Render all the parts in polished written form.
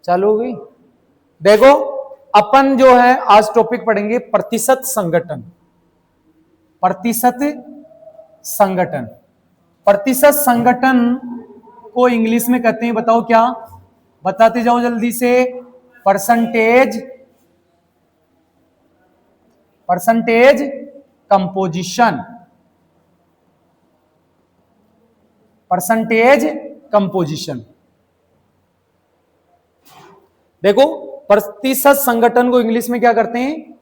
चालू हो गई। देखो अपन जो है आज टॉपिक पढ़ेंगे प्रतिशत संगठन। प्रतिशत संगठन, प्रतिशत संगठन को इंग्लिश में कहते हैं, बताओ क्या? बताते जाओ जल्दी से। Percentage, percentage composition, percentage composition. देखो प्रतिशत संगठन को इंग्लिश में क्या करते हैं?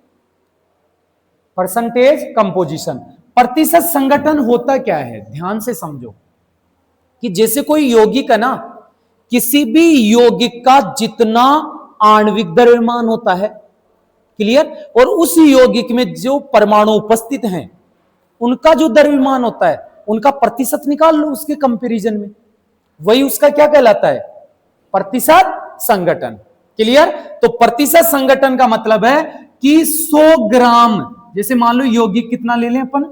Percentage composition. प्रतिशत संगठन होता क्या है, ध्यान से समझो कि जैसे कोई यौगिक है ना, किसी भी यौगिक का जितना आणविक द्रव्यमान होता है, क्लियर, और उस यौगिक में जो परमाणु उपस्थित हैं उनका जो द्रव्यमान होता है उनका प्रतिशत निकाल लो उसके कंपैरिजन में, वही उसका क्या कहलाता है? प्रतिशत संगठन। क्लियर? तो प्रतिशत संगठन का मतलब है कि 100 ग्राम, जैसे मान लो यौगिक कितना ले लें अपन,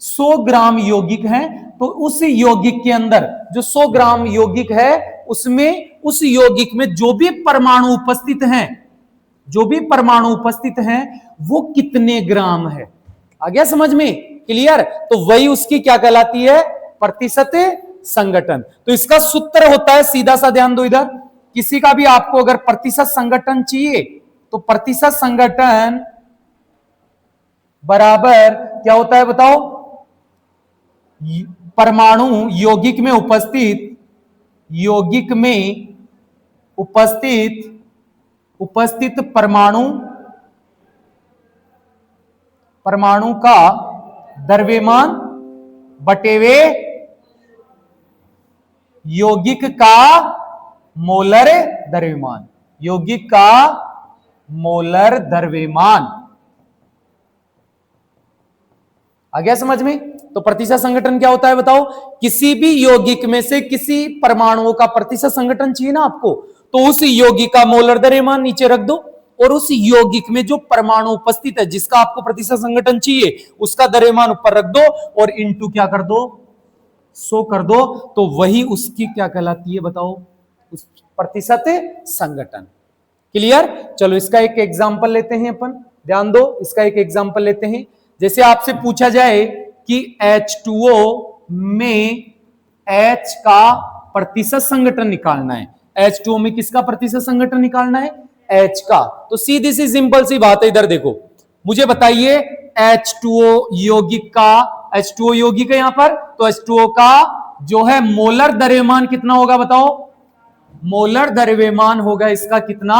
100 ग्राम यौगिक है, तो उस यौगिक के अंदर जो 100 ग्राम यौगिक है उसमें, उस यौगिक में जो भी परमाणु उपस्थित हैं, जो भी परमाणु उपस्थित हैं वो कितने ग्राम है। आ गया समझ में? क्लियर? तो वही उसकी क्या कहलाती है? प्रतिशत संगठन। तो इसका सूत्र होता है, सीधा सा ध्यान दो इधर, किसी का भी आपको अगर प्रतिशत संगठन चाहिए तो प्रतिशत संगठन बराबर क्या होता है बताओ? परमाणु यौगिक में उपस्थित, यौगिक में उपस्थित परमाणु, परमाणु का द्रव्यमान बटे वे यौगिक का मोलर द्रव्यमान, यौगिक का मोलर द्रव्यमान। आ गया समझ में? तो प्रतिशत संगठन क्या होता है बताओ? किसी भी यौगिक में से किसी परमाणुओं का प्रतिशत संगठन चाहिए ना आपको, तो उस यौगिक का मोलर द्रव्यमान नीचे रख दो और उस यौगिक में जो परमाणु उपस्थित है जिसका आपको प्रतिशत संगठन चाहिए उसका द्रव्यमान ऊपर रख दो और इनटू क्या कर दो? 100 कर दो। तो वही उसकी क्या कहलाती है बताओ? उस प्रतिशत संगठन। क्लियर? चलो इसका एक एग्जांपल लेते हैं अपन, ध्यान दो, इसका एक एग्जांपल लेते हैं। जैसे आपसे पूछा जाए कि H2O में H का प्रतिशत संगठन निकालना है, H2O में किसका प्रतिशत संगठन निकालना है? H का। तो सीधी सी सिंपल सी बात है, इधर देखो, मुझे बताइए H2O यौगिक का, H2O यौगिक है यहां पर, तो H2O का जो है मोलर द्रव्यमान कितना होगा बताओ? मोलर द्रव्यमान होगा इसका कितना?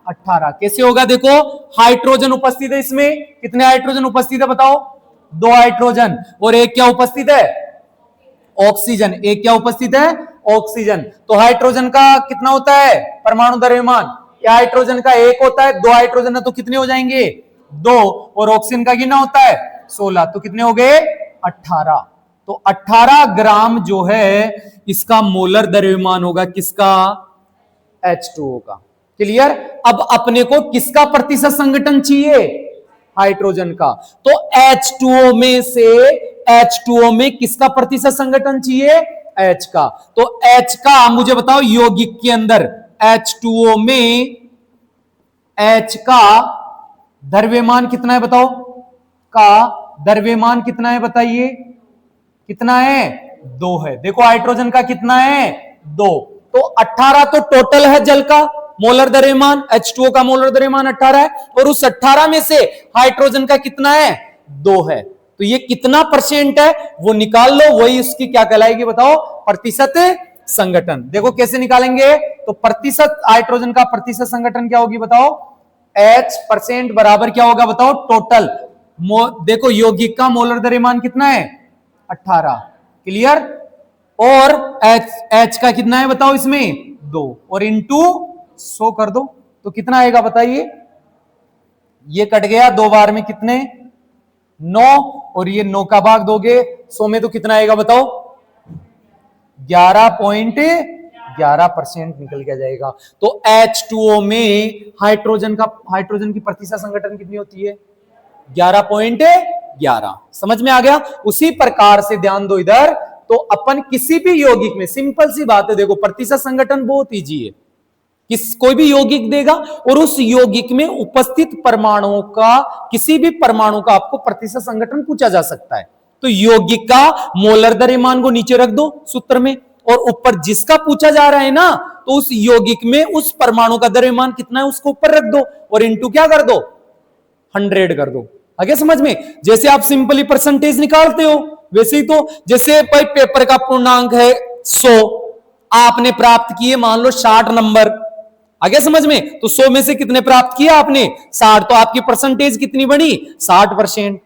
18। कैसे होगा? देखो हाइड्रोजन उपस्थित है इसमें, कितने हाइड्रोजन उपस्थित है बताओ? 2 हाइड्रोजन, और एक क्या उपस्थित है? ऑक्सीजन। एक क्या उपस्थित है? ऑक्सीजन। तो हाइड्रोजन का कितना होता है परमाणु द्रव्यमान? हाइड्रोजन का 1 होता है, 2 हाइड्रोजन है तो कितने हो जाएंगे? 2, और ऑक्सीजन का कितना होता है? 16, तो कितने हो गए? 18। तो 18 ग्राम जो है इसका मोलर द्रव्यमान होगा, किसका? H2O का। क्लियर? अब अपने को किसका प्रतिशत संगठन चाहिए? हाइड्रोजन का। तो H2O में से, H2O में किसका प्रतिशत संगठन चाहिए? H का। तो H का मुझे बताओ यौगिक के अंदर, H2O में H का द्रव्यमान कितना है बताओ? का द्रव्यमान कितना है बताइए? कितना है? 2 है। देखो हाइड्रोजन का कितना है? 2। तो 18 तो टोटल है जल का मोलर द्रव्यमान, H2O का मोलर द्रव्यमान 18 है, और उस 18 में से हाइड्रोजन का कितना है? 2 है। तो ये कितना परसेंट है वो निकाल लो, वही उसकी क्या कहलाएगी बताओ? प्रतिशत संगठन। देखो कैसे निकालेंगे? तो प्रतिशत, हाइड्रोजन का प्रतिशत संगठन क्या होगी बताओ? H% बराबर क्या होगा बताओ? टोटल। देखो यौगिक का मोलर द्रव्यमान कितना है? 18। क्लियर? और H का कितना है बताओ इसमें? 2, और इंटू 100 कर दो तो कितना आएगा बताइए? ये कट गया 2 बार में, कितने? 9, और ये 9 का भाग दोगे 100 में तो कितना आएगा बताओ? 11.11% निकल के जाएगा। तो H2O में हाइड्रोजन की प्रतिशत संगठन कितनी होती है? 11.11। समझ में आ गया? उसी प्रकार से ध्यान दो इधर, तो अपन किसी भी यौगिक में, सिंपल सी बात है, देखो प्रतिशत संगठन बहुत इजी है। कोई भी यौगिक देगा और उस यौगिक में उपस्थित परमाणुओं का, किसी भी परमाणु का आपको प्रतिशत संगठन पूछा जा सकता है। तो यौगिक का मोलर द्रव्यमान को नीचे रख दो सूत्र में, और ऊपर जिसका पूछा जा रहा है ना, तो उस यौगिक में उस परमाणु का द्रव्यमान कितना है उसको ऊपर रख दो और इंटू क्या कर दो, 100 कर दो। आगे समझ में? जैसे आप सिंपली परसेंटेज निकालते हो वैसे ही, तो जैसे भाई पेपर का पूर्णांक है 100, आपने प्राप्त किए मान लो 60 नंबर। आगे समझ में? तो 100 में से कितने प्राप्त किया आपने, 60, तो आपकी परसेंटेज कितनी बनी, 60%।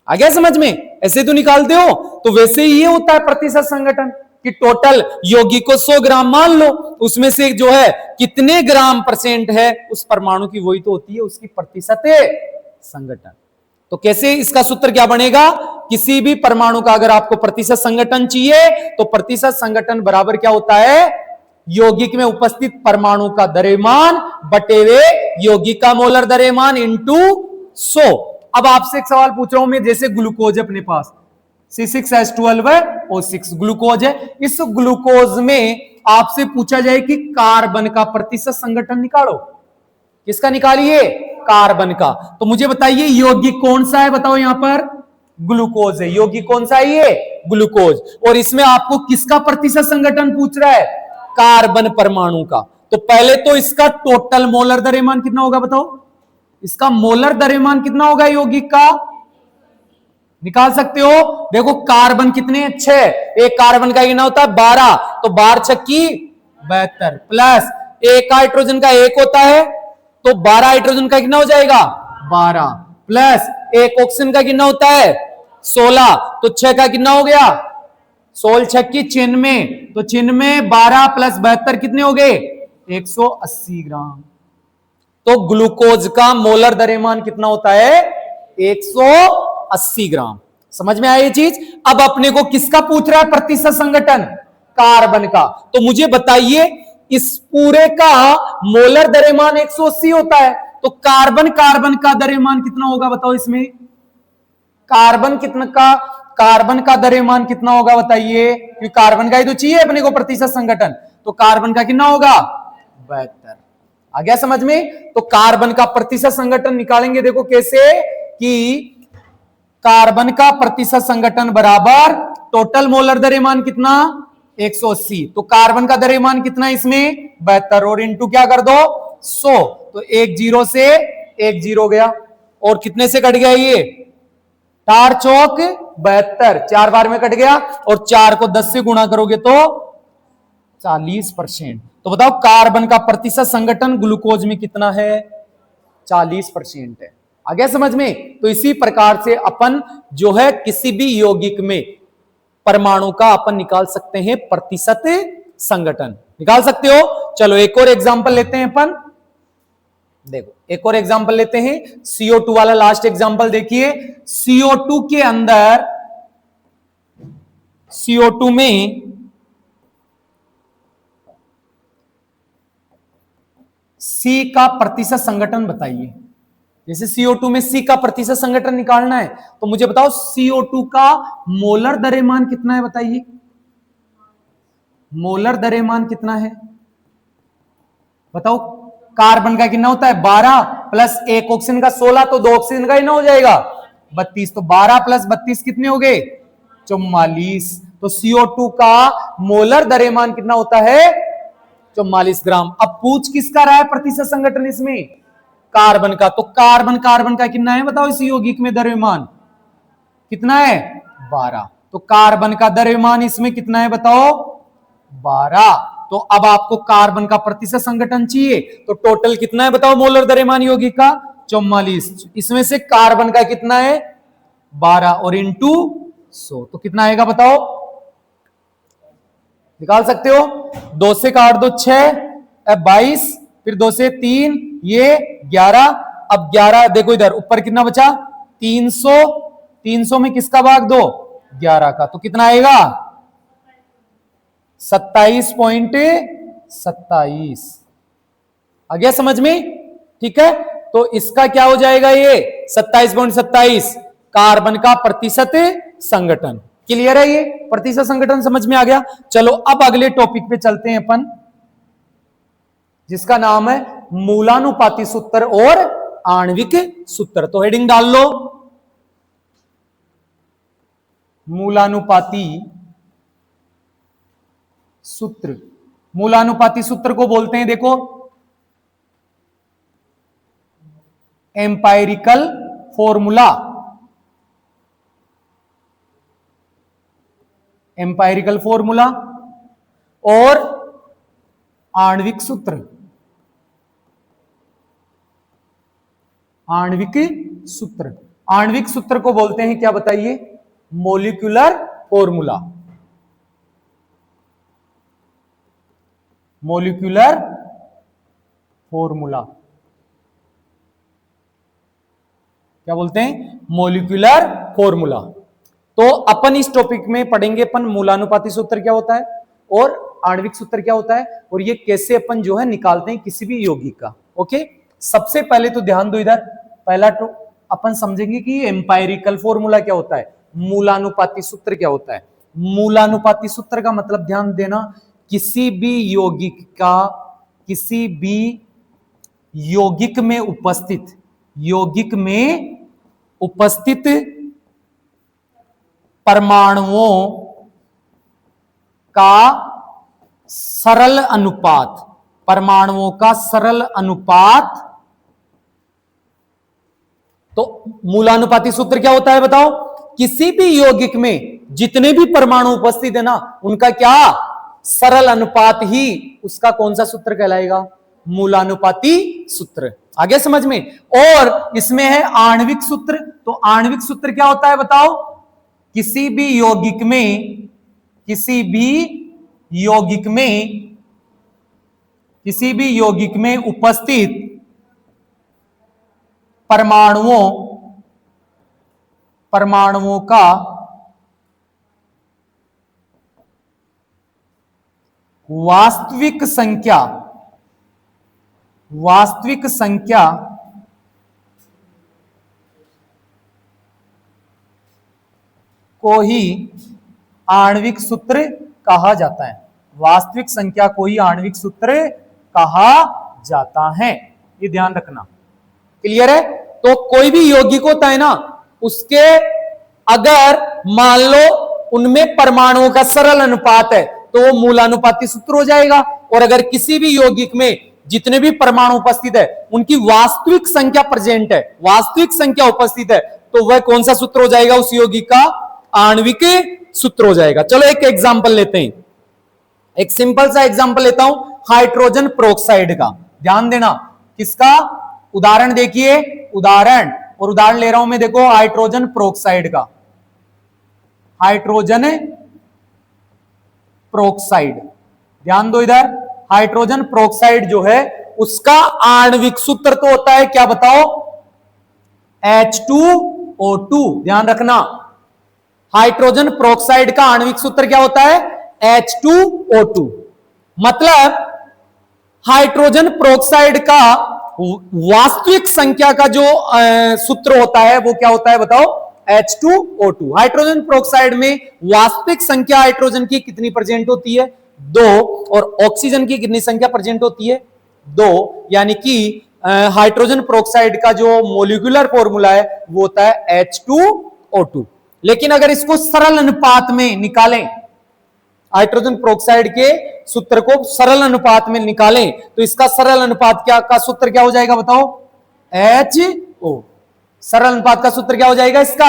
आगे समझ में? ऐसे तो निकालते हो। तो वैसे ही ये होता है प्रतिशत संगठन, कि टोटल यौगिक को 100 ग्राम मान लो, उसमें से जो है कितने ग्राम परसेंट है उस परमाणु की, वही तो होती है उसकी प्रतिशत संगठन। तो कैसे इसका सूत्र क्या बनेगा, किसी भी परमाणु का अगर आपको प्रतिशत संगठन चाहिए तो प्रतिशत संगठन बराबर क्या होता है, यौगिक में उपस्थित परमाणु का द्रव्यमान बटे हुए यौगिक का मोलर द्रव्यमान इंटू 100। अब आपसे एक सवाल पूछ रहा हूं मैं, जैसे ग्लूकोज है अपने पास C6H12O6 ग्लूकोज है, इस ग्लूकोज में आपसे पूछा जाए कि कार्बन का प्रतिशत संगठन निकालो, किसका निकालिए, कार्बन का। तो मुझे बताइए यौगिक कौन सा है, बताओ यहां पर ग्लूकोज है, यौगिक कौन सा है, ये ग्लूकोज, और इसमें आपको किसका प्रतिशत संगठन पूछ रहा है, कार्बन परमाणु का। तो पहले तो इसका टोटल मोलर द्रव्यमान कितना होगा बताओ, इसका मोलर द्रव्यमान कितना होगा यौगिक का, निकाल सकते हो। देखो कार्बन कितने अच्छे, एक कार्बन का कितना होता है 12, तो 12 छक्की 72 प्लस एक हाइड्रोजन का एक होता है, तो 12 हाइड्रोजन का कितना हो जाएगा 12 प्लस एक ऑक्सीजन का कितना होता है 16, तो 6 का कितना हो गया 16 छक्की 96, तो 96 12 प्लस 72 कितने हो गए 180 ग्राम। तो ग्लूकोज का मोलर द्रव्यमान कितना होता है 180 ग्राम। समझ में आया ये चीज। अब अपने को किसका पूछ रहा है प्रतिशत संगठन, कार्बन का। तो मुझे बताइए इस पूरे का मोलर द्रव्यमान 180 होता है, तो कार्बन का द्रव्यमान कितना होगा बताओ, इसमें कार्बन का द्रव्यमान कितना होगा बताइए, क्योंकि कार्बन का ही तो चाहिए अपने को प्रतिशत संगठन, तो कार्बन का कितना होगा 72। आ गया समझ में। तो कार्बन का प्रतिशत संगठन निकालेंगे, देखो कैसे, कि कार्बन का प्रतिशत संगठन बराबर टोटल मोलर द्रव्यमान कितना 180, तो कार्बन का द्रव्यमान कितना इसमें 72, और इंटू क्या कर दो 100, तो 1 0 से 1 0 गया, और कितने से कट गया ये 4 चौक 72, 4 बार में कट गया, और 4 को 10 से गुणा करोगे तो 40%। तो बताओ कार्बन का प्रतिशत संगठन ग्लूकोज में कितना है 40% है। आ गया समझ में। तो इसी प्रकार से अपन जो है किसी भी यौगिक में परमाणु का अपन निकाल सकते हैं प्रतिशत संगठन, निकाल सकते हो। चलो एक और एग्जांपल लेते हैं अपन, देखो एक और एग्जांपल लेते हैं, CO2 वाला लास्ट एग्जांपल देखिए। CO2 के अंदर, CO2 में C का प्रतिशत संगठन बताइए। जैसे CO2 में C का प्रतिशत संगठन निकालना है, तो मुझे बताओ CO2 का मोलर द्रव्यमान कितना है बताइए, मोलर द्रव्यमान कितना है बताओ। कार्बन का कितना होता है 12 प्लस एक ऑक्सीजन का 16, तो 2 ऑक्सीजन का ही ना हो जाएगा 32, तो 12 प्लस 32 कितने हो गए 44। तो CO2 का मोलर द्रव्यमान कितना होता है 44 ग्राम। अब पूछ किसका रहा है प्रतिशत संगठन इसमें, कार्बन का। तो कार्बन का कितना है बताओ, इस यौगिक में द्रव्यमान कितना है 12, तो कार्बन का द्रव्यमान इसमें कितना है बताओ 12। तो अब आपको कार्बन का प्रतिशत संगठन चाहिए, तो टोटल कितना है बताओ मोलर द्रव्यमान यौगिक का 44, इसमें से कार्बन का कितना है 12 और इंटू 100, तो कितना आएगा बताओ, निकाल सकते हो। 2 से काट दो 6, 22, फिर 2 से 3 ये 11, अब 11 देखो इधर ऊपर कितना बचा 300, 300 में किसका भाग दो 11 का, तो कितना आएगा 27.27। आ गया समझ में, ठीक है। तो इसका क्या हो जाएगा ये 27.27 कार्बन का प्रतिशत संगठन। क्लियर है ये प्रतिशत संगठन समझ में आ गया। चलो अब अगले टॉपिक पे चलते हैं अपन। जिसका नाम है मूलानुपाती सूत्र और आणविक सूत्र। तो हेडिंग डाल लो, मूलानुपाती सूत्र। मूलानुपाती सूत्र को बोलते हैं, देखो, एम्पायरिकल फॉर्मूला। एम्पायरिकल फॉर्मूला और आणविक सूत्र। आणविक सूत्र, आणविक सूत्र को बोलते हैं क्या बताइए? Molecular formula. मोलिकुलर फॉर्मूला क्या बोलते हैं? Molecular formula. तो अपन इस टॉपिक में पढ़ेंगे अपन मूलानुपाती सूत्र क्या होता है और आणविक सूत्र क्या होता है और ये कैसे अपन जो है निकालते हैं किसी भी यौगिक का। ओके, सबसे पहले तो ध्यान दो इधर, पहला तो अपन समझेंगे कि एम्पायरिकल फॉर्मूला क्या होता है, मूलानुपाती सूत्र क्या होता है। मूलानुपाती सूत्र का मतलब ध्यान देना, किसी भी यौगिक का, किसी भी यौगिक में उपस्थित, यौगिक में उपस्थित परमाणुओं का सरल अनुपात, परमाणुओं का सरल अनुपात। तो मूलानुपाती सूत्र क्या होता है बताओ? किसी भी यौगिक में जितने भी परमाणु उपस्थित है ना, उनका क्या सरल अनुपात ही उसका कौन सा सूत्र कहलाएगा? मूलानुपाती सूत्र। आगे समझ में। और इसमें है आणविक सूत्र। तो आणविक सूत्र क्या होता है बताओ? किसी भी यौगिक में, किसी भी यौगिक में, किसी भी यौगिक में उपस्थित परमाणुओं का वास्तविक संख्या को ही आणविक सूत्र कहा जाता है। वास्तविक संख्या को ही आणविक सूत्र कहा जाता है, ये ध्यान रखना। क्लियर है? तो कोई भी यौगिक होता है ना, उसके अगर मान लो उनमें परमाणुओं का सरल अनुपात है तो वो मूलानुपाती सूत्र हो जाएगा। और अगर किसी भी यौगिक में जितने भी परमाणु उपस्थित है उनकी वास्तविक संख्या प्रेजेंट है, वास्तविक संख्या उपस्थित है, तो वह कौन सा सूत्र हो जाएगा? उस यौगिक का आणविक सूत्र हो जाएगा। चलो एक एग्जांपल लेते हैं, एक सिंपल सा एग्जांपल लेता हूं हाइड्रोजन प्रोक्साइड का। ध्यान देना, किसका उदाहरण देखिए, उदाहरण, और उदाहरण ले रहा हूं मैं, देखो हाइड्रोजन प्रोक्साइड का। हाइड्रोजन प्रोक्साइड, ध्यान दो इधर, हाइड्रोजन प्रोक्साइड जो है उसका आणविक सूत्र तो होता है क्या बताओ? H2O2। ध्यान रखना, हाइड्रोजन प्रोक्साइड का आणविक सूत्र क्या होता है? H2O2। मतलब हाइड्रोजन प्रोक्साइड का वास्तविक संख्या का जो सूत्र होता है वो क्या होता है बताओ? H2O2। हाइड्रोजन प्रोक्साइड में वास्तविक संख्या हाइड्रोजन की कितनी प्रेजेंट होती है? 2। और ऑक्सीजन की कितनी संख्या प्रेजेंट होती है? 2। यानी कि हाइड्रोजन प्रोक्साइड का जो मोलिकुलर फॉर्मूला है वो होता है H2O2। लेकिन अगर इसको सरल अनुपात में निकालें, हाइड्रोजन प्रोक्साइड के सूत्र को सरल अनुपात में निकालें, तो इसका सरल अनुपात क्या का सूत्र क्या हो जाएगा बताओ? HO। सरल अनुपात का सूत्र क्या हो जाएगा इसका?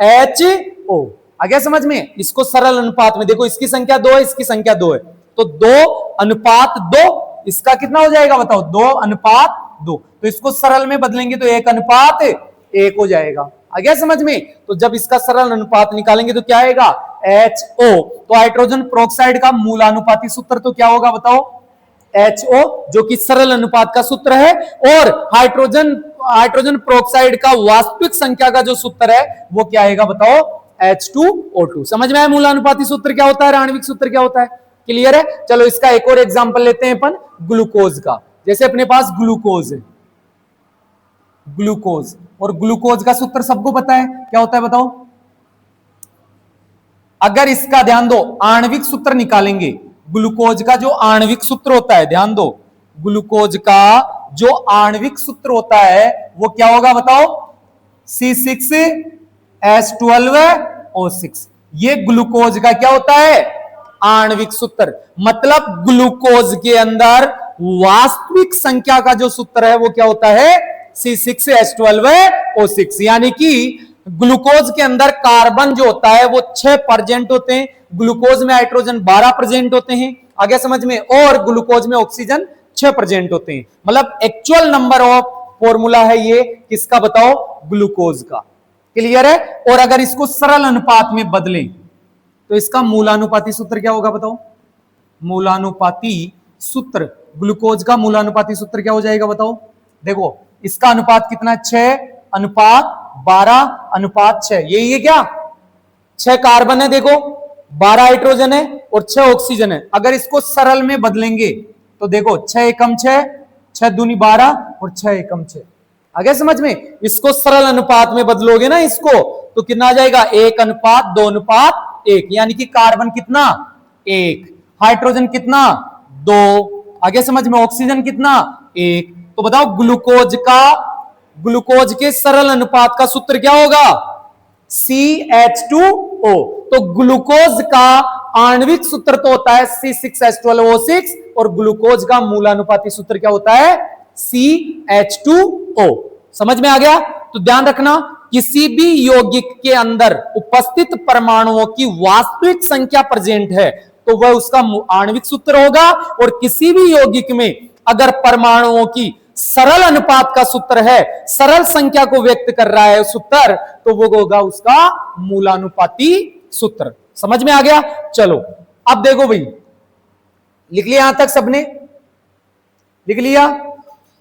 HO। आ गया समझ में? इसको सरल अनुपात में देखो, इसकी संख्या 2 है, इसकी संख्या 2 है, तो 2:2। इसका कितना हो जाएगा बताओ? 2:2। तो इसको सरल में बदलेंगे तो 1:1 हो जाएगा। आ गया समझ में? तो जब इसका सरल अनुपात निकालेंगे तो क्या आएगा? HO। तो हाइड्रोजन प्रोक्साइड का मूलानुपाती सूत्र तो क्या होगा बताओ? HO, जो कि सरल अनुपात का सूत्र है। और हाइड्रोजन प्रोक्साइड का वास्तविक संख्या का जो सूत्र है वो क्या आएगा बताओ? H2O2। समझ में आया मूलानुपाती सूत्र क्या होता है, आणविक सूत्र क्या होता है? क्लियर है? चलो इसका एक और एग्जांपल लेते हैं अपन ग्लूकोज का। जैसे अपने पास ग्लूकोज है, ग्लूकोज, और ग्लूकोज का सूत्र सबको पता है क्या होता है बताओ? अगर इसका ध्यान दो, आणविक सूत्र निकालेंगे, ग्लूकोज का जो आणविक सूत्र होता है, ध्यान दो, ग्लूकोज का जो आणविक सूत्र होता है वो क्या होगा बताओ? C6H12O6। ये ग्लूकोज का क्या होता है? आणविक सूत्र। मतलब ग्लूकोज के अंदर वास्तविक संख्या का जो सूत्र है वो क्या होता है? C6H12O6। यानी कि ग्लूकोज के अंदर कार्बन जो होता है वो 6 प्रेजेंट होते हैं, ग्लूकोज में हाइड्रोजन 12 प्रेजेंट होते हैं, आगे समझ में, और ग्लूकोज में ऑक्सीजन 6 प्रेजेंट होते हैं। मतलब एक्चुअल नंबर ऑफ फॉर्मूला है ये किसका बताओ? ग्लूकोज का। क्लियर है? और अगर इसको सरल अनुपात में बदलें तो इसका मूलानुपाती सूत्र क्या होगा बताओ? मूलानुपाती सूत्र, ग्लूकोज का मूलानुपाती सूत्र क्या हो जाएगा बताओ? देखो इसका अनुपात कितना? 6:12:6। यही है क्या? 6 कार्बन है देखो, 12 हाइड्रोजन है और 6 ऑक्सीजन है। अगर इसको सरल में बदलेंगे तो देखो 6 एकम 6, 6 दूनी 12 और 6 एकम 6। आगे समझ में? इसको सरल अनुपात में बदलोगे ना इसको तो कितना आ जाएगा? 1:2:1। यानी कि कार्बन कितना? 1, हाइड्रोजन कितना? 2, आगे समझ में, ऑक्सीजन कितना? 1। तो बताओ ग्लूकोज के सरल अनुपात का सूत्र क्या होगा? CH2O। तो ग्लूकोज का आणविक सूत्र तो होता है C6H12O6 और ग्लूकोज का मूलानुपाती सूत्र क्या होता है? CH2O। समझ में आ गया? तो ध्यान रखना, किसी भी यौगिक के अंदर उपस्थित परमाणुओं की वास्तविक संख्या प्रेजेंट है तो वह उसका आणविक सूत्र होगा, और किसी भी यौगिक में अगर परमाणुओं की सरल अनुपात का सूत्र है, सरल संख्या को व्यक्त कर रहा है सूत्र, तो वो होगा उसका मूलानुपाती सूत्र। समझ में आ गया? चलो अब देखो भाई, लिख लिया यहां तक सबने? लिख लिया?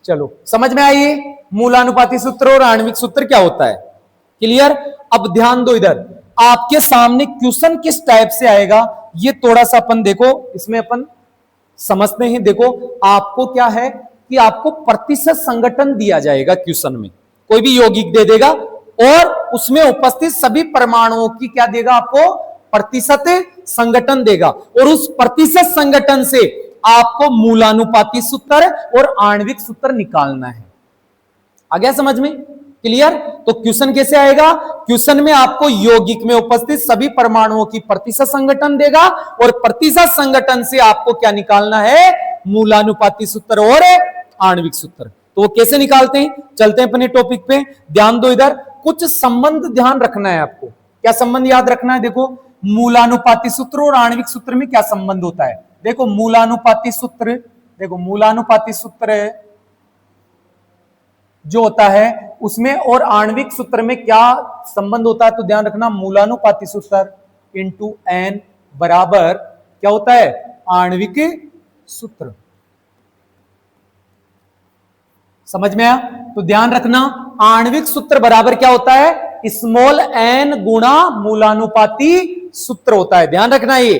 चलो समझ में आइए मूलानुपाती सूत्र और आणविक सूत्र क्या होता है। क्लियर? अब ध्यान दो, इधर आपके सामने क्वेश्चन किस टाइप से आएगा ये थोड़ा सा अपन देखो, इसमें अपन समझते हैं। देखो आपको क्या है कि आपको प्रतिशत संगठन दिया जाएगा क्वेश्चन में, कोई भी यौगिक दे देगा और उसमें उपस्थित सभी परमाणुओं की क्या देगा आपको? प्रतिशत संगठन देगा, और उस प्रतिशत संगठन से आपको मूलानुपाती सूत्र और आणविक सूत्र निकालना है। आ गया समझ में? क्लियर? तो क्वेश्चन कैसे आएगा? क्वेश्चन में आपको यौगिक में उपस्थित सभी परमाणुओं की प्रतिशत संगठन देगा और प्रतिशत संगठन से आपको क्या निकालना है? मूलानुपाती सूत्र और आणविक सूत्र। तो वो कैसे निकालते हैं? चलते हैं अपने टॉपिक पे। ध्यान दो, इधर कुछ संबंध ध्यान रखना है आपको। क्या संबंध याद रखना है? देखो मूलानुपाती सूत्र और आणविक सूत्र में क्या संबंध होता है। देखो मूलानुपाती सूत्र, देखो मूलानुपाती सूत्र जो होता है उसमें और आणविक सूत्र में क्या संबंध होता है, तो ध्यान रखना, मूलानुपाती सूत्र इंटू n बराबर क्या होता है? आणविक सूत्र। समझ में आया? तो ध्यान रखना, आणविक सूत्र बराबर क्या होता है? स्मॉल n गुणा मूलानुपाती सूत्र होता है। ध्यान रखना ये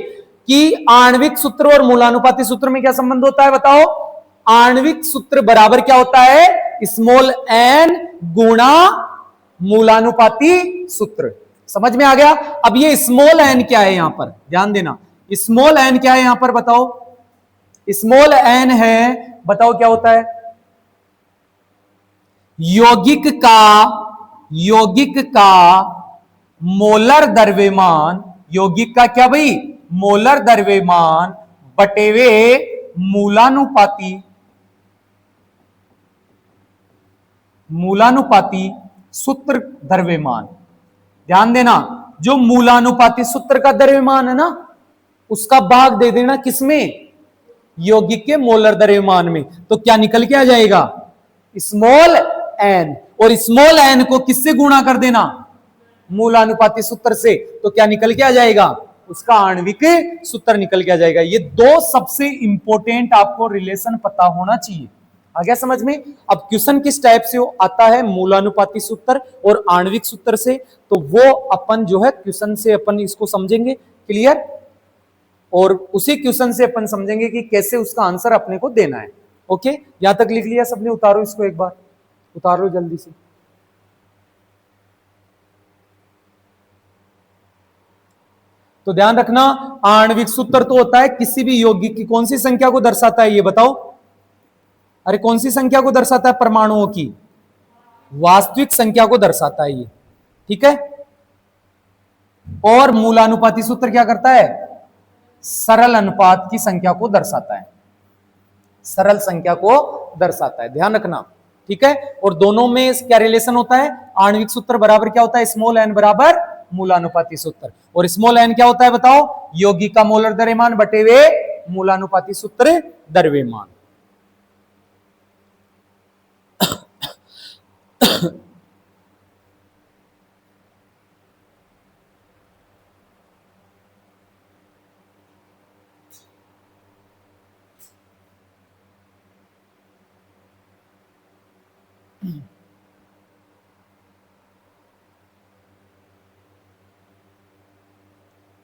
कि आणविक सूत्र और मूलानुपाती सूत्र में क्या संबंध होता है बताओ? आणविक सूत्र बराबर क्या होता है? स्मॉल n गुणा मूलानुपाती सूत्र। समझ में आ गया? अब ये स्मॉल n क्या है यहां पर? ध्यान देना, स्मॉल n क्या है यहां पर बताओ? स्मॉल n है, बताओ क्या होता है? यौगिक का मोलर द्रव्यमान, यौगिक का क्या भाई? मोलर द्रव्यमान बटेवे मूलानुपाती सूत्र द्रव्यमान। ध्यान देना, जो मूलानुपाती सूत्र का द्रव्यमान है ना उसका भाग दे देना किसमें? यौगिक के मोलर द्रव्यमान में। तो क्या निकल के आ जाएगा? स्मॉल n, और स्मॉल n को किससे गुणा कर देना? मूलानुपाती सूत्र से। तो क्या निकल के आ जाएगा? उसका आणविक सूत्र निकल के आ जाएगा। ये दो सबसे इंपॉर्टेंट आपको रिलेशन पता होना चाहिए। आ गया समझ में? अब क्वेश्चन किस टाइप से आता है? मूलानुपाती सूत्र और आणविक सूत्र से। तो वो अपन जो है क्वेश्चन से अपन इसको समझेंगे। क्लियर? और उसी क्वेश्चन से अपन समझेंगे कि कैसे उसका आंसर अपने को देना है। ओके, यहां तक लिख लिया सबने? उतारो इसको, एक बार उतार लो जल्दी से। तो ध्यान रखना, आणविक सूत्र तो होता है किसी भी यौगिक की कौन सी संख्या को दर्शाता है ये बताओ? अरे कौन सी संख्या को दर्शाता है? परमाणुओं की वास्तविक संख्या को दर्शाता है ये, ठीक है। और मूलानुपाती सूत्र क्या करता है? सरल अनुपात की संख्या को दर्शाता है, सरल संख्या को दर्शाता है, ध्यान रखना, ठीक है। और दोनों में क्या रिलेशन होता है? आणविक सूत्र बराबर क्या होता है? स्मॉल एन बराबर मूलानुपाती सूत्र। और स्मॉल एन क्या होता है बताओ? यौगिक का मोलर द्रव्यमान बटे हुए मूलानुपाती सूत्र द्रव्यमान।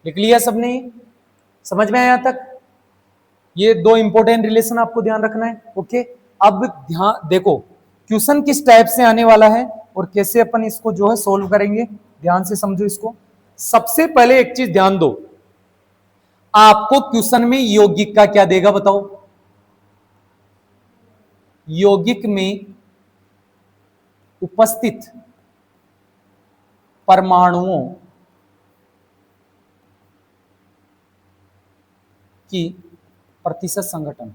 लिख लिया सबने? समझ में आया यहां तक? ये दो इंपॉर्टेंट रिलेशन आपको ध्यान रखना है, ओके। अब ध्यान देखो क्वेश्चन किस टाइप से आने वाला है और कैसे अपन इसको जो है सोल्व करेंगे, ध्यान से समझो इसको। सबसे पहले एक चीज ध्यान दो, आपको क्वेश्चन में यौगिक का क्या देगा बताओ? यौगिक में उपस्थित परमाणुओं की प्रतिशत संगठन,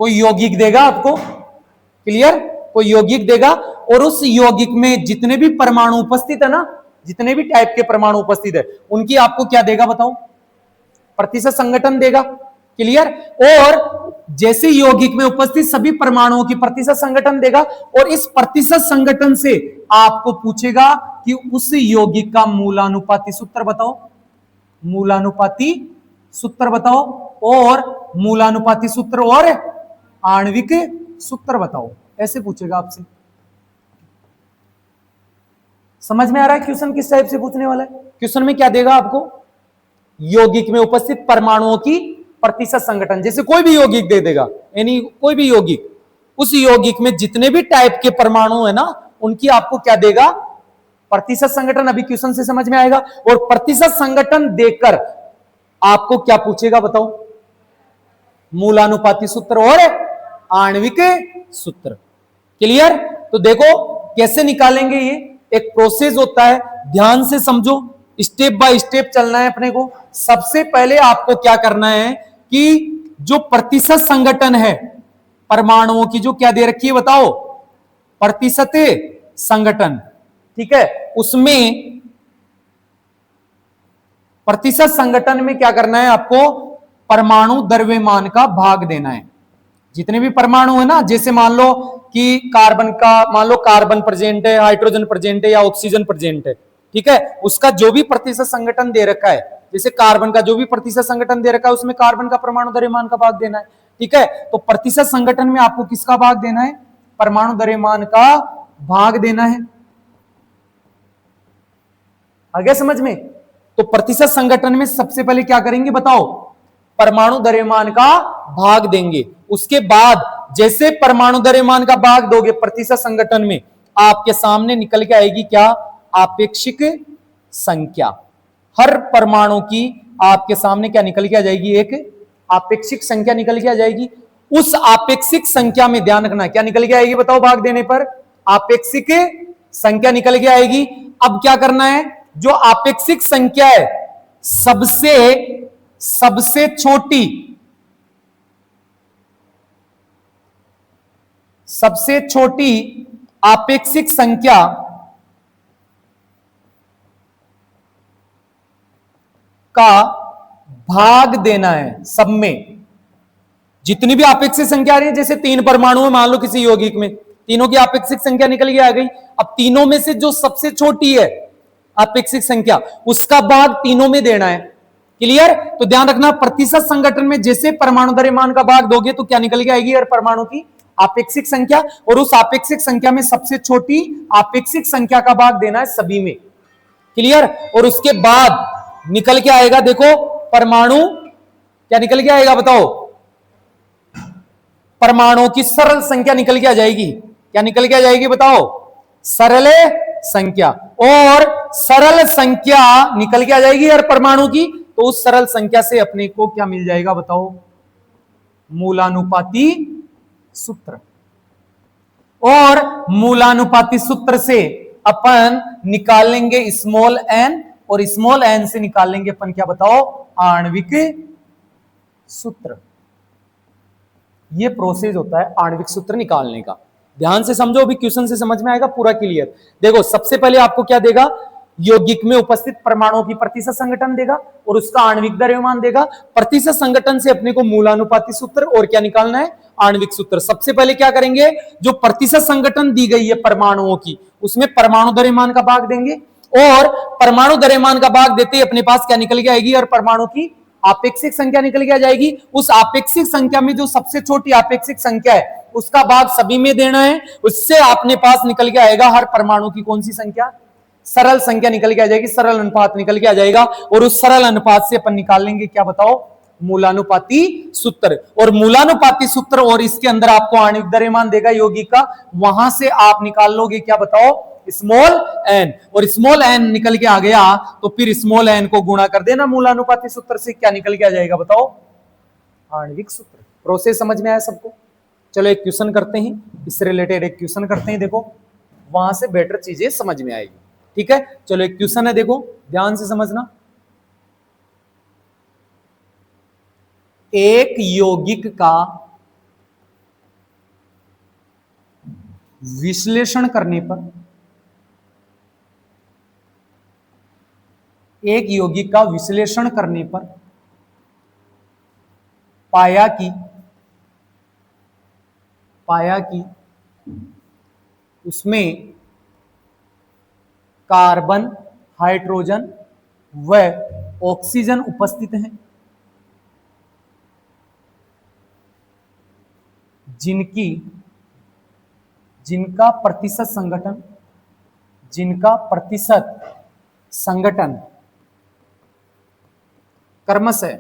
कोई यौगिक देगा आपको, क्लियर? कोई यौगिक देगा और उस यौगिक में जितने भी परमाणु उपस्थित है ना, जितने भी टाइप के परमाणु उपस्थित है उनकी आपको क्या देगा बताओ? प्रतिशत संगठन देगा, क्लियर? और जैसे यौगिक में उपस्थित सभी परमाणुओं की प्रतिशत संगठन देगा और इस प्रतिशत संगठन से आपको पूछेगा कि उस यौगिक का मूलानुपाती सूत्र बताओ, मूलानुपाती सूत्र बताओ, और मूलानुपाती सूत्र और आणविक सूत्र बताओ, ऐसे पूछेगा आपसे। समझ में आ रहा है क्वेश्चन किस टाइप से पूछने वाला है? क्वेश्चन में क्या देगा आपको? यौगिक में उपस्थित परमाणुओं की प्रतिशत संगठन, जैसे कोई भी यौगिक दे देगा, यानी कोई भी यौगिक, उस यौगिक में जितने भी टाइप के परमाणु है ना उनकी आपको क्या देगा? प्रतिशत संगठन। अभी क्वेश्चन से समझ में आएगा। और प्रतिशत संगठन देकर आपको क्या पूछेगा बताओ? मूलानुपाती सूत्र और आणविक सूत्र, क्लियर? तो देखो कैसे निकालेंगे, ये एक प्रोसेस होता है, ध्यान से समझो, स्टेप बाय स्टेप चलना है अपने को। सबसे पहले आपको क्या करना है कि जो प्रतिशत संगठन है परमाणुओं की, जो क्या दे रखी है बताओ? प्रतिशत संगठन, ठीक है। उसमें प्रतिशत संगठन में क्या करना है आपको? परमाणु द्रव्यमान का भाग देना है। जितने भी परमाणु है ना, जैसे मान लो कि कार्बन का, मान लो कार्बन प्रेजेंट है, हाइड्रोजन प्रेजेंट है या ऑक्सीजन प्रेजेंट है, ठीक है, उसका जो भी प्रतिशत संगठन दे रखा है, जैसे कार्बन का जो भी प्रतिशत संगठन दे रखा है उसमें कार्बन का परमाणु द्रव्यमान का भाग देना है, ठीक है। तो प्रतिशत संगठन में आपको किसका भाग देना है? परमाणु द्रव्यमान का भाग देना है। आ गया समझ में? तो प्रतिशत संगठन में सबसे पहले क्या करेंगे बताओ? परमाणु द्रव्यमान का भाग देंगे। उसके बाद जैसे परमाणु द्रव्यमान का भाग दोगे प्रतिशत संगठन में, आपके सामने निकल के आएगी क्या? आपेक्षिक संख्या। हर परमाणु की आपके सामने क्या निकल के आ जाएगी? एक आपेक्षिक संख्या निकल के आ जाएगी। उस आपेक्षिक संख्या में ध्यान रखना क्या निकल के आएगी बताओ? भाग देने पर आपेक्षिक संख्या निकल के आएगी। अब क्या करना है? जो आपेक्षिक संख्या है सबसे छोटी, सबसे छोटी आपेक्षिक संख्या का भाग देना है सब में। जितनी भी आपेक्षिक संख्या आ रही है, जैसे 3 परमाणु है मान लो किसी यौगिक में, तीनों की आपेक्षिक संख्या निकल के आ गई। अब तीनों में से जो सबसे छोटी है आपेक्षिक संख्या, उसका भाग तीनों में देना है, क्लियर? तो ध्यान रखना प्रतिशत संगठन में जैसे परमाणु द्रव्यमान का भाग दोगे तो क्या निकल के आएगी? हर परमाणु की आपेक्षिक संख्या, और उस आपेक्षिक संख्या में सबसे छोटी आपेक्षिक संख्या का भाग देना है सभी में, क्लियर? और उसके बाद निकल के आएगा, देखो परमाणु क्या निकल के आएगा बताओ? परमाणुओं की सरल संख्या निकल के आ जाएगी। क्या निकल के आ जाएगी बताओ? सरल संख्या। और सरल संख्या निकल के आ जाएगी हर परमाणु की, तो उस सरल संख्या से अपने को क्या मिल जाएगा बताओ? मूलानुपाती सूत्र। और मूलानुपाती सूत्र से अपन निकालेंगे स्मॉल एन, और स्मॉल एन से निकालेंगे अपन क्या बताओ, आणविक सूत्र। ये प्रोसेस होता है आणविक सूत्र निकालने का। ध्यान से समझो, अभी क्वेश्चन से समझ में आएगा पूरा क्लियर। देखो सबसे पहले आपको क्या देगा, यौगिक में उपस्थित परमाणुओं की प्रतिशत संगठन देगा और उसका आणविक द्रव्यमान देगा। प्रतिशत संगठन से अपने को मूलानुपाती सूत्र और क्या निकालना है, आणविक सूत्र। सबसे पहले क्या करेंगे, जो प्रतिशत संगठन दी गई है परमाणुओं की, उसमें परमाणु द्रव्यमान का भाग देंगे, और परमाणु द्रव्यमान का भाग देते ही अपने पास क्या निकल के आएगी, और परमाणु की आपेक्षिक संख्या निकल के आ जाएगी। उस आपेक्षिक संख्या में जो सबसे छोटी आपेक्षिक संख्या है उसका भाग सभी में देना है। उससे अपने पास निकल के आएगा हर परमाणु की कौन सी संख्या, सरल संख्या निकल के आ जाएगी, सरल अनुपात निकल के आ जाएगा। और उस सरल अनुपात से अपन निकाल लेंगे क्या बताओ, मूलानुपाती सूत्र। और मूलानुपाती सूत्र और इसके अंदर आपको आणविक द्रव्यमान देगा यौगिक का, वहां से आप निकाल लोगे क्या बताओ, स्मॉल एन। और स्मॉल एन निकल के आ गया तो फिर स्मॉल एन को गुणा कर देना मूलानुपाती सूत्र से, क्या निकल के आ जाएगा बताओ, आणविक सूत्र। प्रोसेस समझ में आया सबको? चलो एक क्वेश्चन करते हैं, इससे रिलेटेड एक क्वेश्चन करते हैं, देखो वहां से बेटर चीजें समझ में आएगी। ठीक है, चलो एक क्वेश्चन है, देखो ध्यान से समझना। एक यौगिक का विश्लेषण करने पर, एक यौगिक का विश्लेषण करने पर पाया कि उसमें कार्बन, हाइड्रोजन व ऑक्सीजन उपस्थित हैं, जिनका प्रतिशत संगठन क्रमशः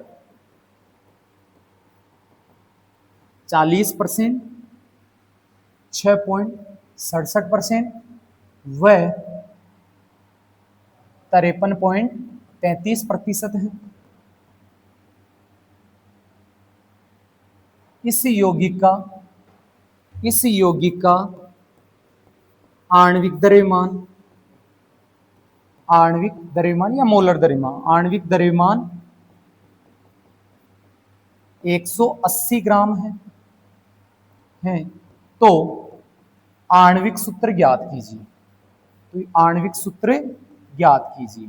40%, 6.67% व 53.33% है। इस यौगिक का आणविक द्रव्यमान या मोलर द्रव्यमान, आणविक द्रव्यमान 180 ग्राम है। तो आणविक सूत्र ज्ञात कीजिए। तो आणविक सूत्र ज्ञात कीजिए।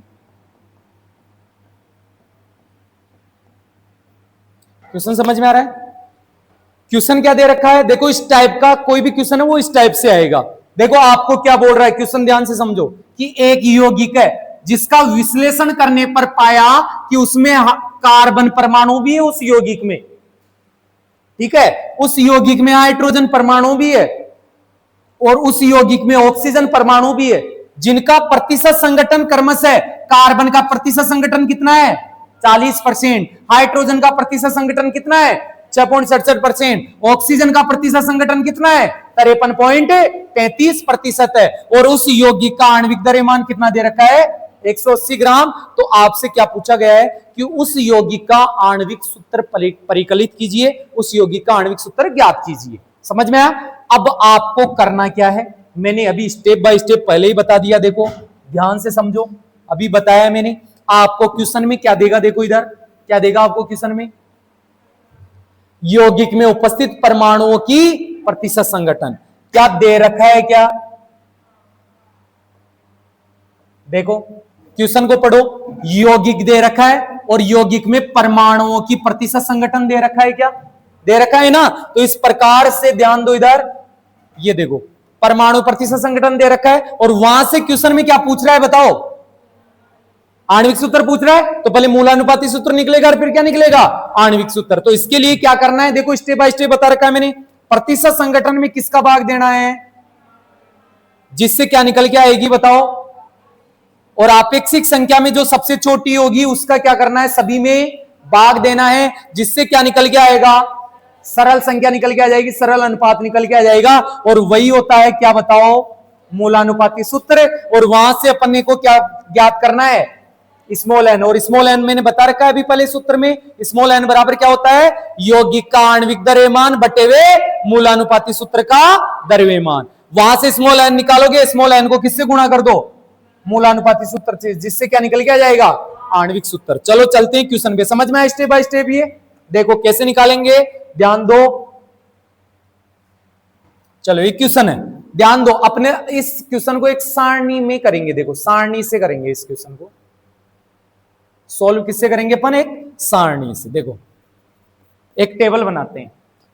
क्वेश्चन समझ में आ रहा है? क्वेश्चन क्या दे रखा है, देखो इस टाइप का कोई भी क्वेश्चन है वो इस टाइप से आएगा। देखो आपको क्या बोल रहा है क्वेश्चन, ध्यान से समझो कि एक यौगिक है जिसका विश्लेषण करने पर पाया कि उसमें कार्बन परमाणु भी है उस यौगिक में, ठीक है, उस यौगिक में हाइड्रोजन परमाणु भी है और उस यौगिक में ऑक्सीजन परमाणु भी है, जिनका प्रतिशत संगठन क्रमशः, कार्बन का प्रतिशत संगठन कितना है 40%, हाइड्रोजन का प्रतिशत संगठन कितना है 6.67%, ऑक्सीजन का प्रतिशत संगठन कितना है 53.33% है, और उस यौगिक का आणविक द्रव्यमान कितना दे रखा है 180 ग्राम। तो आपसे क्या पूछा गया है कि उस यौगिक का आणविक सूत्र परिकलित कीजिए, उस यौगिक का आणविक सूत्र ज्ञात कीजिए। समझ में आया? अब आपको करना क्या है, मैंने अभी स्टेप बाय स्टेप पहले ही बता दिया, देखो ध्यान से समझो, अभी बताया मैंने आपको। क्वेश्चन में क्या देगा, देखो इधर क्या देगा आपको क्वेश्चन में, यौगिक में उपस्थित परमाणुओं की प्रतिशत संगठन क्या दे रखा है, क्या देखो क्वेश्चन को पढ़ो, यौगिक दे रखा है और यौगिक में परमाणुओं की प्रतिशत संगठन दे रखा है, क्या दे रखा है ना। तो इस प्रकार से ध्यान दो, इधर ये देखो परमाणु प्रतिशत संगठन दे रखा है और वहां से क्वेश्चन में क्या पूछ रहा है बताओ, आणविक सूत्र पूछ रहा है। तो पहले मूलानुपाती सूत्र निकलेगा और फिर क्या निकलेगा, आणविक सूत्र। तो इसके लिए क्या करना है, देखो स्टेप बाय स्टेप बता रखा है मैंने, प्रतिशत संगठन में किसका भाग देना है, जिससे क्या निकल के आएगी बताओ, और आपेक्षिक संख्या में जो सबसे छोटी होगी उसका क्या करना है, सभी में भाग देना है, जिससे क्या निकल के आएगा, सरल संख्या निकल के आ जाएगी, सरल अनुपात निकल के आ जाएगा। और वही होता है क्या बताओ, मूलानुपाती सूत्र। और वहां से अपने को क्या ज्ञात करना है, स्मॉल एन, और स्मॉल एन मैंने बता रखा है अभी पहले सूत्र में, स्मॉल एन बराबर क्या होता है, यौगिक का आणविक द्रव्यमान बटे हुए मूलानुपाती सूत्र का द्रव्यमान। वहां से स्मॉल एन निकालोगे, स्मॉल एन को किससे गुणा कर दो, मूलानुपाती सूत्र से, जिससे क्या निकल के आ जाएगा, आणविक सूत्र। चलो चलते हैं क्वेश्चन पे, समझ में आया स्टेप बाय स्टेप, ये देखो कैसे निकालेंगे, ध्यान दो। चलो एक क्वेश्चन है, ध्यान दो, अपने इस क्वेश्चन को एक सारणी में करेंगे, देखो सारणी से करेंगे इस क्वेश्चन को सॉल्व, किससे करेंगे अपन, एक सारणी से। देखो एक टेबल बनाते हैं,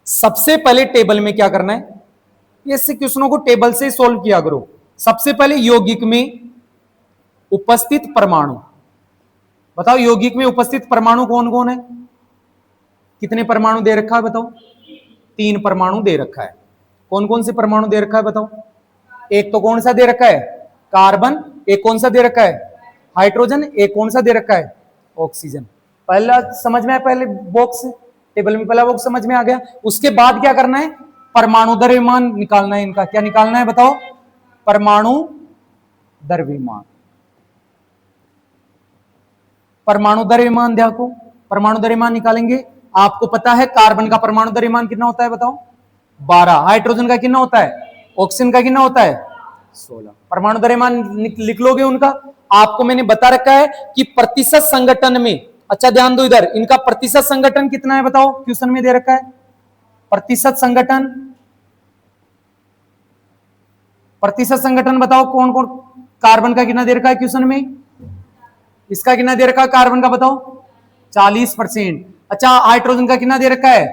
सबसे पहले टेबल में क्या करना है, ऐसे क्वेश्चनों को टेबल से सॉल्व किया करो। सबसे पहले यौगिक में उपस्थित परमाणु, बताओ यौगिक में उपस्थित परमाणु कौन कौन है, कितने परमाणु दे रखा है बताओ, 3 परमाणु दे रखा है। कौन कौन से परमाणु दे रखा है बताओ, एक तो कौन सा दे रखा है, कार्बन, एक कौन सा दे रखा है, हाइड्रोजन, एक कौन सा दे रखा है, ऑक्सीजन। पहला समझ में आया, पहले बॉक्स टेबल में पहला बॉक्स समझ में आ गया। उसके बाद क्या करना है, परमाणु द्रव्यमान निकालना है इनका, क्या निकालना है बताओ, परमाणु द्रव्यमान। परमाणु द्रव्यमान देखो, परमाणु द्रव्यमान निकालेंगे, आपको पता है कार्बन का परमाणु द्रव्यमान कितना होता है बताओ, 12, हाइड्रोजन का कितना होता है, ऑक्सीजन का कितना होता है, 16। परमाणु द्रव्यमान लिख लोगे उनका। आपको मैंने बता रखा है कि प्रतिशत संगठन में, अच्छा ध्यान दो इधर, इनका प्रतिशत संगठन कितना है बताओ, क्वेश्चन में दे रखा है प्रतिशत संगठन, प्रतिशत संगठन बताओ कौन कौन, कार्बन का कितना दे रखा है क्वेश्चन में, इसका कितना दे रखा है कार्बन का बताओ, 40%। अच्छा हाइड्रोजन का कितना दे रखा है,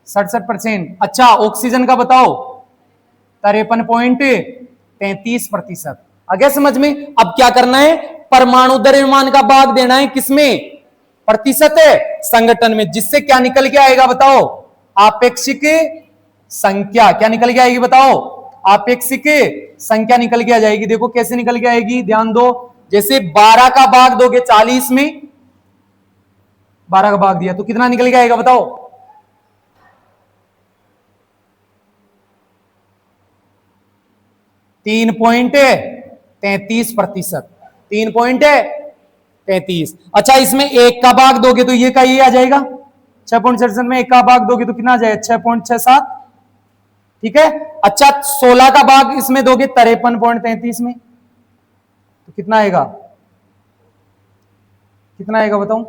67%। अच्छा ऑक्सीजन का बताओ 53.33%। आ गया समझ में। अब क्या करना है, परमाणु द्रव्यमान का भाग देना है किसमें, प्रतिशत संगठन में, जिससे क्या निकल के आएगा बताओ, आपेक्षिक संख्या। क्या निकल के आएगी बताओ, आपेक्षिक संख्या निकल के आ जाएगी। देखो कैसे निकल के आएगी, ध्यान दो, जैसे 12 का भाग दोगे 40 में, 12 का भाग दिया तो कितना निकल के आएगा बताओ, 3.33%, 3.33। अच्छा इसमें 1 का भाग दोगे तो ये का ये आ जाएगा, 6.67 में 1 का भाग दोगे तो कितना आ जाएगा, 6.67, ठीक है। अच्छा 16 का भाग इसमें दोगे 53.33 में तो कितना आएगा, कितना आएगा बताओ,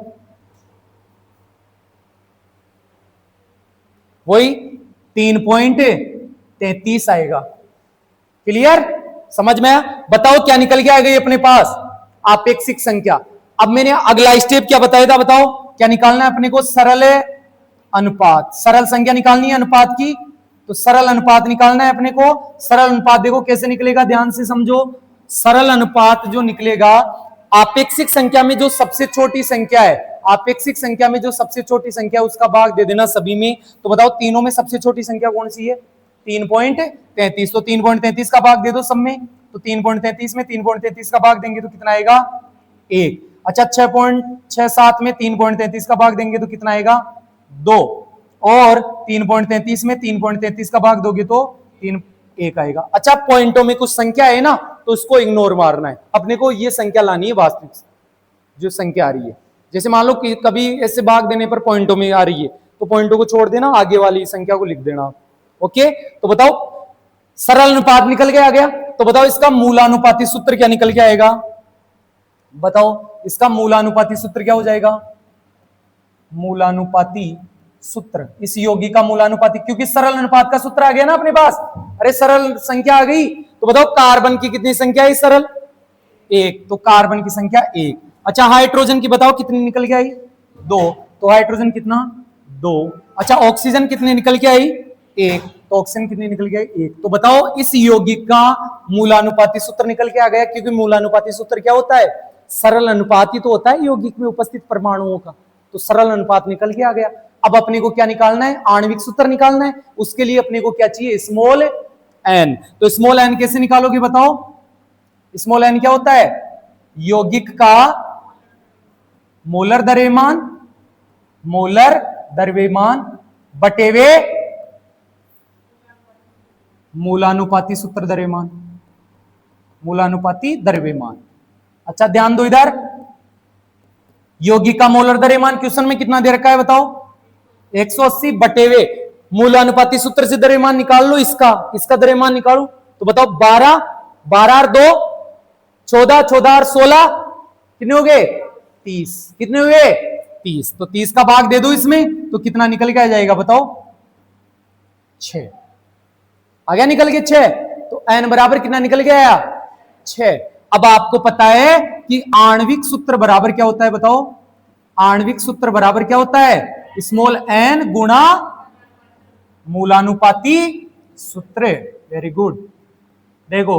वही 3.33 आएगा। क्लियर, समझ में आया। बताओ क्या निकल के आ गई अपने पास, आपेक्षिक संख्या। अब मैंने अगला स्टेप क्या बताया था बताओ, क्या निकालना है अपने को, सरल अनुपात, सरल संख्या निकालनी है अनुपात की, तो सरल अनुपात निकालना है अपने को। सरल अनुपात देखो कैसे निकलेगा, ध्यान से समझो। सरल अनुपात जो निकलेगा, आपेक्षिक संख्या में जो सबसे छोटी संख्या है, आपेक्षिक संख्या में जो सबसे छोटी संख्या उसका भाग दे देना सभी में। तो बताओ तीनों में सबसे छोटी संख्या कौन सी है, 3.33, तो 3.33 का भाग दे दो सब में, तो 3.33 में 3.33 का भाग देंगे तो कितना आएगा, 1। अच्छा 6.67 में 3.33 का भाग देंगे तो कितना आएगा, 2, और 3.33 में 3.33 का भाग दोगे तो 1 आएगा। अच्छा पॉइंटों में कुछ संख्या है ना, तो उसको इग्नोर मारना है, अपने को ये संख्या लानी है वास्तविक जो संख्या आ रही है। जैसे मान लो कि कभी ऐसे भाग देने पर पॉइंटों में आ रही है तो पॉइंटों को छोड़ देना, आगे वाली संख्या को लिख देना। ओके, तो बताओ सरल अनुपात निकल के आ गया, तो बताओ इसका मूलानुपाती सूत्र क्या निकल के आएगा, बताओ इसका मूलानुपाती सूत्र क्या हो जाएगा, मूलानुपाती सूत्र, इस योगी का मूलानुपाती, क्योंकि सरल अनुपात का सूत्र आ गया ना अपने पास। अरे सरल संख्या आ गई, तो बताओ कार्बन की कितनी संख्या है सरल, 1, तो कार्बन की संख्या 1। अच्छा हाइड्रोजन की बताओ कितनी निकल के आई, 2, तो हाइड्रोजन कितना, 2। अच्छा ऑक्सीजन कितनी निकल के आई, 1, तो ऑक्सीजन कितनी निकल के आई, 1। तो बताओ इस यौगिक का मूलानुपाती सूत्र निकल के आ गया, क्योंकि मूलानुपाती सूत्र क्या होता है, सरल अनुपात ही तो होता है यौगिक में उपस्थित परमाणुओं का, तो सरल अनुपात निकल के आ गया। अब अपने को क्या निकालना है, आणविक सूत्र निकालना है, उसके लिए अपने को क्या चाहिए, स्मॉल एन। तो स्मॉल एन कैसे निकालोगे बताओ, स्मॉल एन क्या होता है, यौगिक का मोलर द्रव्यमान, मोलर द्रव्यमान बटे वे मूलानुपाती सूत्र द्रव्यमान, मूलानुपाती द्रव्यमान। अच्छा ध्यान दो इधर, यौगिक का मोलर द्रव्यमान क्वेश्चन में कितना दे रखा है बताओ, 180 बटे हुए मूलानुपाती सूत्र से द्रव्यमान निकाल लो, इसका द्रव्यमान निकालो। तो बताओ 12 12 और 2 14 14 और 16 कितने हो गए 30, कितने हुए 30। तो 30 का भाग दे दो इसमें तो कितना निकल के आ जाएगा बताओ 6 आ गया निकल के 6। तो n बराबर कितना निकल के आया 6। अब आपको पता है कि आणविक सूत्र बराबर क्या होता है बताओ, आणविक सूत्र बराबर क्या होता है स्मॉल n गुणा मूलानुपाती सूत्र। Very good. देखो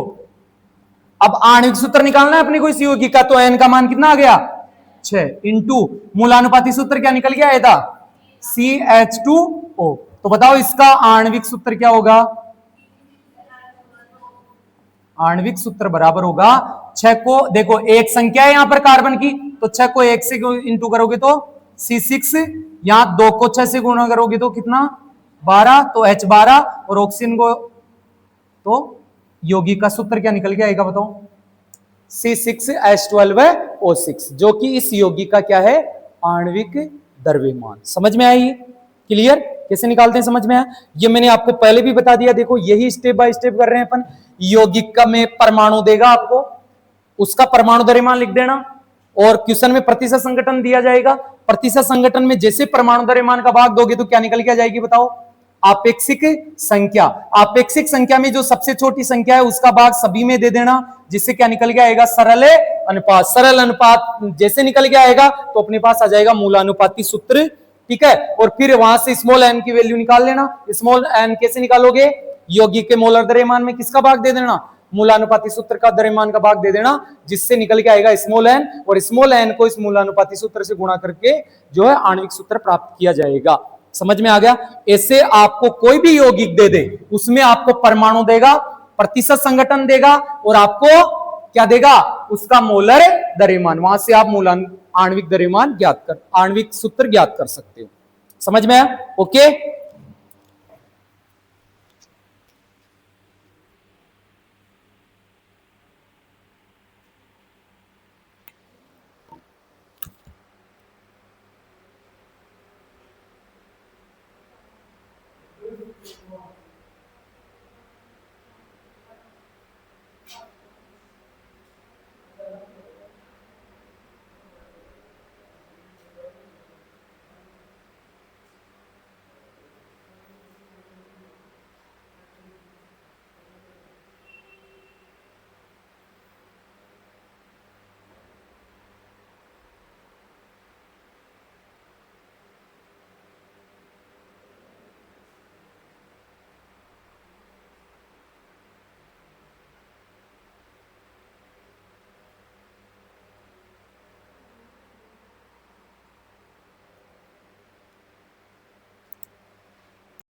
अब आणविक सूत्र निकालना है अपने को इस यौगिक का, तो n का मान कितना आ गया 6 इंटू मूलानुपाती सूत्र क्या निकल गया था CH2O। तो बताओ इसका आणविक सूत्र क्या होगा, आणविक सूत्र बराबर होगा 6 को, देखो एक संख्या है यहां पर कार्बन की, तो 6 को 1 से इंटू करोगे तो C6, यहां 2 को 6 से गुणा करोगे तो कितना 12, तो H12 और ऑक्सीजन को, तो यौगिक का सूत्र क्या निकल के आएगा बताओ C6H12O6, जो कि इस यौगिक का क्या है आणविक द्रव्यमान। समझ में आई? क्लियर? कैसे निकालते हैं समझ में आया? ये मैंने आपको पहले भी बता दिया, देखो यही स्टेप बाय स्टेप कर रहे हैं अपन। यौगिक का में परमाणु देगा आपको, उसका परमाणु द्रव्यमान लिख देना, और क्वेश्चन में प्रतिशत संगठन दिया जाएगा। प्रतिशत संगठन में जैसे परमाणु द्रव्यमान का भाग दोगे तो क्या निकल के आ जाएगी बताओ आपेक्षिक संख्या। आपेक्षिक संख्या में जो सबसे छोटी संख्या है उसका भाग सभी में दे देना, जिससे क्या निकल के आएगा सरल अनुपात। सरल अनुपात जैसे निकल के आएगा तो अपने पास आ जाएगा मूलानुपाती सूत्र, ठीक है। और फिर वहां से स्मॉल n की वैल्यू निकाल लेना। स्मॉल n कैसे निकालोगे, यौगिक के मोलर द्रव्यमान में किसका भाग दे देना, मूलानुपाती सूत्र का द्रव्यमान का भाग दे देना, जिससे निकल के आएगा स्मॉल n, और स्मॉल n को इस मूलानुपाती सूत्र से गुणा करके जो है आणविक सूत्र प्राप्त किया जाएगा। समझ में आ गया? ऐसे आपको कोई भी यौगिक दे दे, उसमें आपको परमाणु देगा, प्रतिशत संगठन देगा, और आपको क्या देगा उसका मोलर द्रव्यमान, वहां से आप आणविक द्रव्यमान ज्ञात कर, आणविक सूत्र ज्ञात कर सकते हो। समझ में आया? ओके।